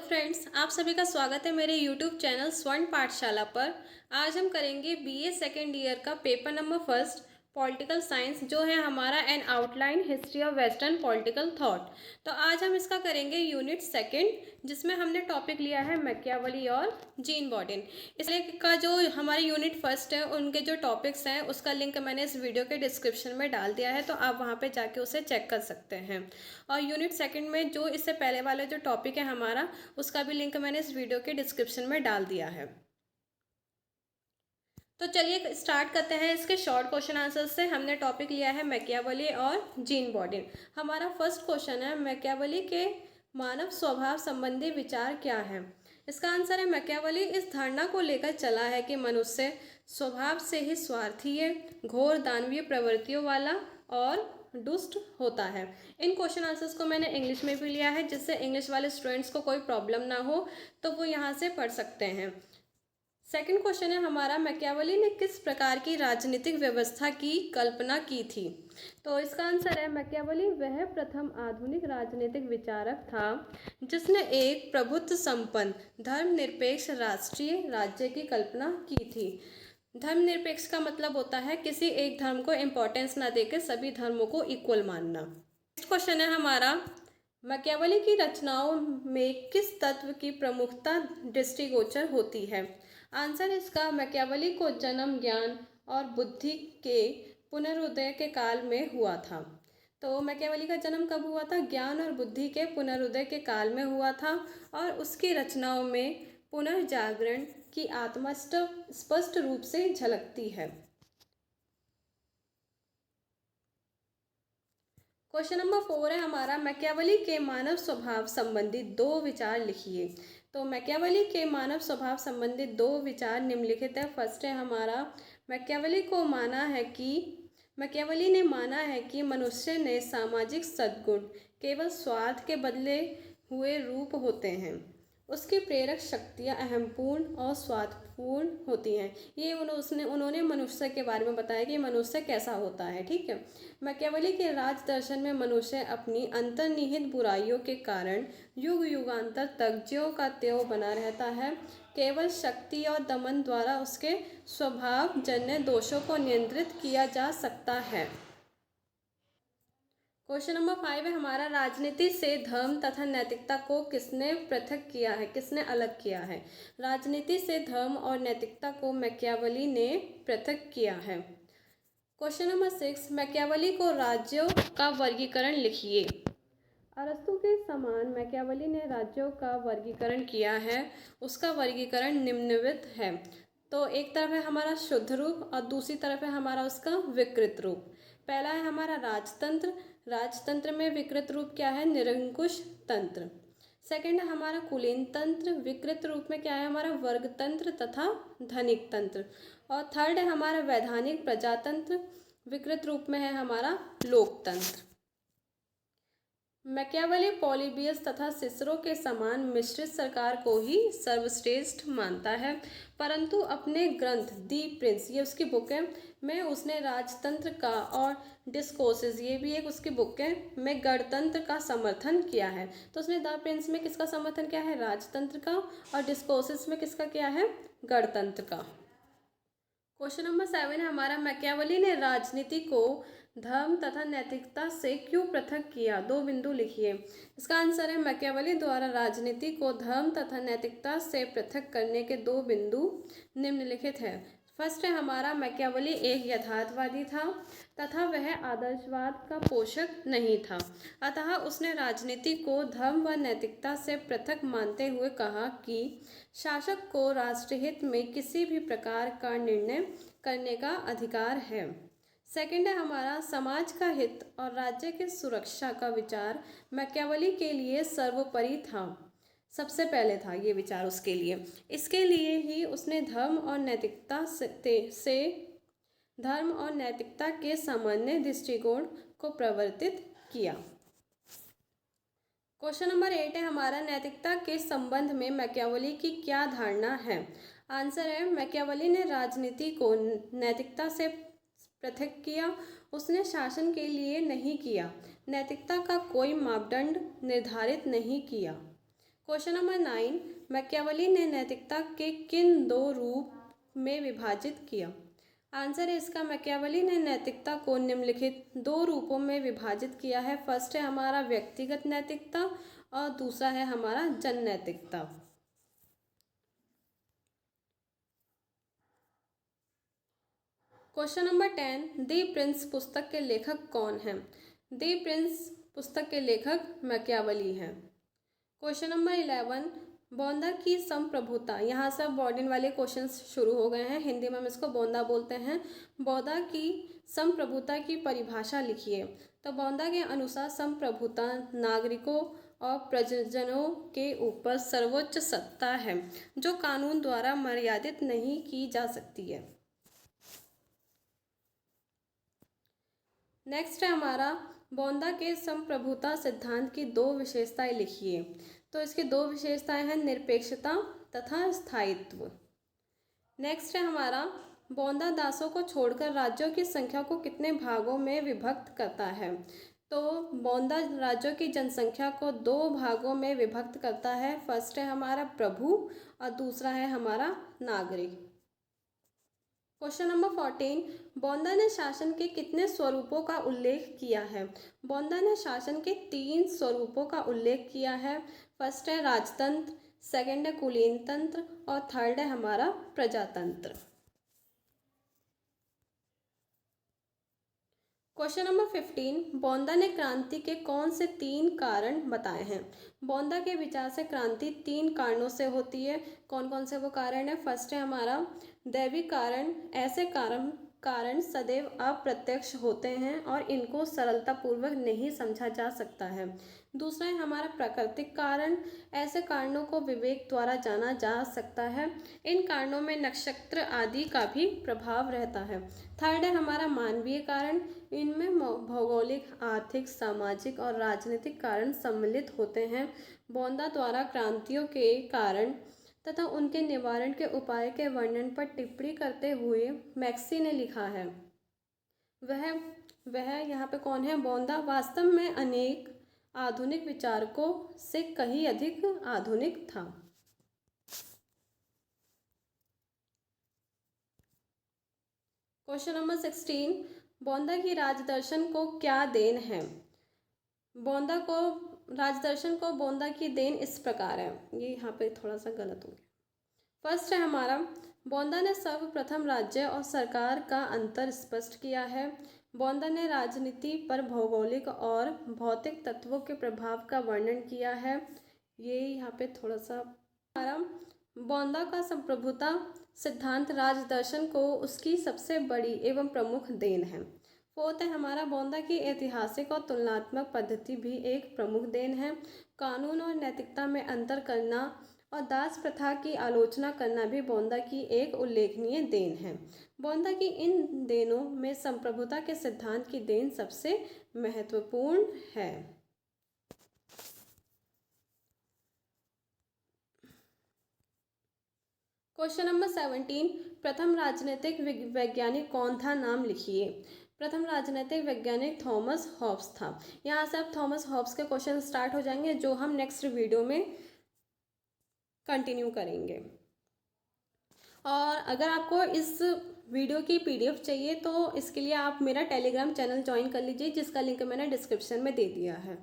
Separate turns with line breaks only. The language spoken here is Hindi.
फ्रेंड्स, आप सभी का स्वागत है मेरे यूट्यूब चैनल स्वर्ण पाठशाला पर। आज हम करेंगे बीए सेकेंड ईयर का paper number first political science, जो है हमारा N outline history of western political thought. तो आज हम इसका करेंगे यूनिट सेकेंड, जिसमें हमने टॉपिक लिया है मैकियावेली और जीन बॉडेन। इसलिए का जो हमारे यूनिट फर्स्ट है, उनके जो टॉपिक्स हैं उसका लिंक मैंने इस वीडियो के डिस्क्रिप्शन में डाल दिया है, तो आप वहाँ पे जाके उसे चेक कर सकते हैं। और यूनिट सेकंड में जो इससे पहले वाले जो टॉपिक है हमारा, उसका भी लिंक मैंने इस वीडियो के डिस्क्रिप्शन में डाल दिया है। तो चलिए स्टार्ट करते हैं इसके शॉर्ट क्वेश्चन आंसर से। हमने टॉपिक लिया है मैकियावेली और जीन बॉडेन। हमारा फर्स्ट क्वेश्चन है, मैकियावेली के मानव स्वभाव संबंधी विचार क्या है। इसका आंसर है, मैकियावेली इस धारणा को लेकर चला है कि मनुष्य स्वभाव से ही स्वार्थी है, घोर दानवीय प्रवृत्तियों वाला और दुष्ट होता है। इन क्वेश्चन आंसर्स को मैंने इंग्लिश में भी लिया है, जिससे इंग्लिश वाले स्टूडेंट्स को कोई प्रॉब्लम ना हो, तो वो यहाँ से पढ़ सकते हैं। सेकंड क्वेश्चन है हमारा, मैकियावेली ने किस प्रकार की राजनीतिक व्यवस्था की कल्पना की थी। तो इसका आंसर है, मैकियावेली वह प्रथम आधुनिक राजनीतिक विचारक था जिसने एक प्रभुत्व संपन्न धर्मनिरपेक्ष राष्ट्रीय राज्य की कल्पना की थी। धर्मनिरपेक्ष का मतलब होता है किसी एक धर्म को इम्पोर्टेंस ना देकर सभी धर्मों को इक्वल मानना। नेक्स्ट क्वेश्चन है हमारा, मैकियावेली की रचनाओं में किस तत्व की प्रमुखता दृष्टिगोचर होती है। आंसर इसका, मैकियावेली को जन्म ज्ञान और बुद्धि के पुनरुदय के काल में हुआ था। तो मैकियावेली का जन्म कब हुआ था? ज्ञान और बुद्धि के पुनरुदय के काल में हुआ था, और उसकी रचनाओं में पुनर्जागरण की आत्मा स्पष्ट रूप से झलकती है। क्वेश्चन नंबर 4 है हमारा, मैकियावेली के मानव स्वभाव संबंधी दो विचार लिखिए। तो मैकियावेली के मानव स्वभाव संबंधित दो विचार निम्नलिखित है। फर्स्ट है हमारा, मैकियावेली ने माना है कि मनुष्य ने सामाजिक सद्गुण केवल स्वार्थ के बदले हुए रूप होते हैं। उसकी प्रेरक शक्तियाँ अहमपूर्ण और स्वार्थपूर्ण होती हैं। ये उन्होंने मनुष्य के बारे में बताया कि मनुष्य कैसा होता है। ठीक है। मैकियावेली के राज दर्शन में मनुष्य अपनी अंतर्निहित बुराइयों के कारण युग युगांतर तक ज्यों का त्यों बना रहता है। केवल शक्ति और दमन द्वारा उसके स्वभावजन्य दोषों को नियंत्रित किया जा सकता है। क्वेश्चन नंबर 5 है हमारा, राजनीति से धर्म तथा नैतिकता को किसने पृथक किया है, किसने अलग किया है। राजनीति से धर्म और नैतिकता को मैकियावेली ने पृथक किया है। क्वेश्चन नंबर 6, मैकियावेली को राज्यों का वर्गीकरण लिखिए। अरस्तु के समान मैकियावेली ने राज्यों का वर्गीकरण किया है। उसका वर्गीकरण निम्नलिखित है। तो एक तरफ है हमारा शुद्ध रूप और दूसरी तरफ है हमारा उसका विकृत रूप। पहला है हमारा राजतंत्र। राजतंत्र में विकृत रूप क्या है? निरंकुश तंत्र। सेकंड है हमारा कुलीन तंत्र। विकृत रूप में क्या है हमारा? वर्ग तंत्र तथा धनिक तंत्र। और थर्ड है हमारा वैधानिक प्रजातंत्र। विकृत रूप में है हमारा लोकतंत्र। मैकियावेली पॉलीबियस तथा सिसरो के समान मिश्रित सरकार को ही सर्वश्रेष्ठ मानता है, परंतु अपने ग्रंथ दी प्रिंस, ये उसकी बुक है, में उसने राजतंत्र का और डिस्कोर्सेस, ये भी एक उसकी बुक है, में गणतंत्र का समर्थन किया है। तो उसने द प्रिंस में किसका समर्थन किया है? राजतंत्र का। और डिस्कोर्सेस में किसका किया है? गणतंत्र का। क्वेश्चन नंबर 7 है हमारा, मैकियावेली ने राजनीति को धर्म तथा नैतिकता से क्यों पृथक किया। दो बिंदु लिखिए। इसका आंसर है, मैकियावेली द्वारा राजनीति को धर्म तथा नैतिकता से पृथक करने के दो बिंदु निम्नलिखित है। फर्स्ट है हमारा, मैकियावेली एक यथार्थवादी था तथा वह आदर्शवाद का पोषक नहीं था। अतः उसने राजनीति को धर्म व नैतिकता से पृथक मानते हुए कहा कि शासक को राष्ट्रहित में किसी भी प्रकार का निर्णय करने का अधिकार है। सेकंड है हमारा, समाज का हित और राज्य की सुरक्षा का विचार मैकियावेली के लिए सर्वोपरि था। सबसे पहले था ये विचार उसके लिए। इसके लिए ही उसने धर्म और नैतिकता के सामान्य दृष्टिकोण को प्रवर्तित किया। क्वेश्चन नंबर 8 है हमारा, नैतिकता के संबंध में मैकियावेली की क्या धारणा है। आंसर है, मैकियावेली ने राजनीति को नैतिकता से पृथक किया। उसने शासन के लिए नहीं किया, नैतिकता का कोई मापदंड निर्धारित नहीं किया। क्वेश्चन नंबर 9, मैकियावेली ने नैतिकता के किन दो रूप में विभाजित किया? आंसर है इसका, मैकियावेली ने नैतिकता को निम्नलिखित दो रूपों में विभाजित किया है। फर्स्ट है हमारा व्यक्तिगत नैतिकता और दूसरा है हमारा जन नैतिकता। क्वेश्चन नंबर 10, दी प्रिंस पुस्तक के लेखक कौन हैं? दी प्रिंस पुस्तक के लेखक मैकियावेली हैं। क्वेश्चन नंबर 11, बोंदा की संप्रभुता। यहाँ से बॉर्डन वाले क्वेश्चंस शुरू हो गए हैं। हिंदी में हम इसको बोंदा बोलते हैं। बोंदा की संप्रभुता की परिभाषा लिखिए। तो बोंदा के अनुसार संप्रभुता नागरिकों और प्रजनों के ऊपर सर्वोच्च सत्ता है जो कानून द्वारा मर्यादित नहीं की जा सकती है। नेक्स्ट है हमारा, बोंदा के संप्रभुता सिद्धांत की दो विशेषताएं लिखिए। तो इसकी दो विशेषताएं हैं निरपेक्षता तथा स्थायित्व। नेक्स्ट है हमारा, बोंदा दासों को छोड़कर राज्यों की संख्या को कितने भागों में विभक्त करता है? तो बोंदा राज्यों की जनसंख्या को दो भागों में विभक्त करता है। फर्स्ट है हमारा प्रभु और दूसरा है हमारा नागरिक। क्वेश्चन नंबर 14, बोंदा ने शासन के कितने स्वरूपों का उल्लेख किया है? बोंदा ने शासन के 3 स्वरूपों का उल्लेख किया है। फर्स्ट है राजतंत्र, सेकंड है कुलीन तंत्र और थर्ड है हमारा प्रजातंत्र। क्वेश्चन नंबर 15, बोंदा ने क्रांति के कौन से 3 कारण बताए हैं? बोंदा के विचार से क्रांति 3 कारणों से होती है। कौन कौन से वो कारण है? फर्स्ट है हमारा दैवी कारण। ऐसे कारण सदैव अप्रत्यक्ष होते हैं और इनको सरलतापूर्वक नहीं समझा जा सकता है। दूसरा है हमारा प्राकृतिक कारण। ऐसे कारणों को विवेक द्वारा जाना जा सकता है। इन कारणों में नक्षत्र आदि का भी प्रभाव रहता है। थर्ड है हमारा मानवीय कारण। इनमें भौगोलिक, आर्थिक, सामाजिक और राजनीतिक कारण सम्मिलित होते हैं। बोंदा द्वारा क्रांतियों के कारण तथा उनके निवारण के उपाय के वर्णन पर टिप्पणी करते हुए मैक्सी ने लिखा है। वह यहाँ पे कौन है? बोंदा वास्तव में अनेक आधुनिक विचारकों से कहीं अधिक आधुनिक था। क्वेश्चन नंबर 16, बोंदा की राजदर्शन को क्या देन है? राजदर्शन को बोंदा की देन इस प्रकार है। ये यहाँ पे थोड़ा सा गलत हो गया। फर्स्ट है हमारा, बोंदा ने सर्वप्रथम राज्य और सरकार का अंतर स्पष्ट किया है। बोंदा ने राजनीति पर भौगोलिक और भौतिक तत्वों के प्रभाव का वर्णन किया है। ये यहाँ पे थोड़ा सा हमारा, बोंदा का संप्रभुता सिद्धांत राजदर्शन को उसकी सबसे बड़ी एवं प्रमुख देन है। फोर्थ है हमारा, बोंदा की ऐतिहासिक और तुलनात्मक पद्धति भी एक प्रमुख देन है। कानून और नैतिकता में अंतर करना और दास प्रथा की आलोचना करना भी बोंदा की एक उल्लेखनीय देन है। बोंदा की इन देनों में संप्रभुता के सिद्धांत की देन सबसे महत्वपूर्ण है। क्वेश्चन नंबर 17, प्रथम राजनीतिक वैज्ञानिक कौन था? नाम लिखिए। प्रथम राजनीतिक वैज्ञानिक थॉमस हॉब्स था। यहाँ से अब थॉमस हॉब्स के क्वेश्चन स्टार्ट हो जाएंगे जो हम नेक्स्ट वीडियो में कंटिन्यू करेंगे। और अगर आपको इस वीडियो की PDF चाहिए तो इसके लिए आप मेरा टेलीग्राम चैनल ज्वाइन कर लीजिए जिसका लिंक मैंने डिस्क्रिप्शन में दे दिया है।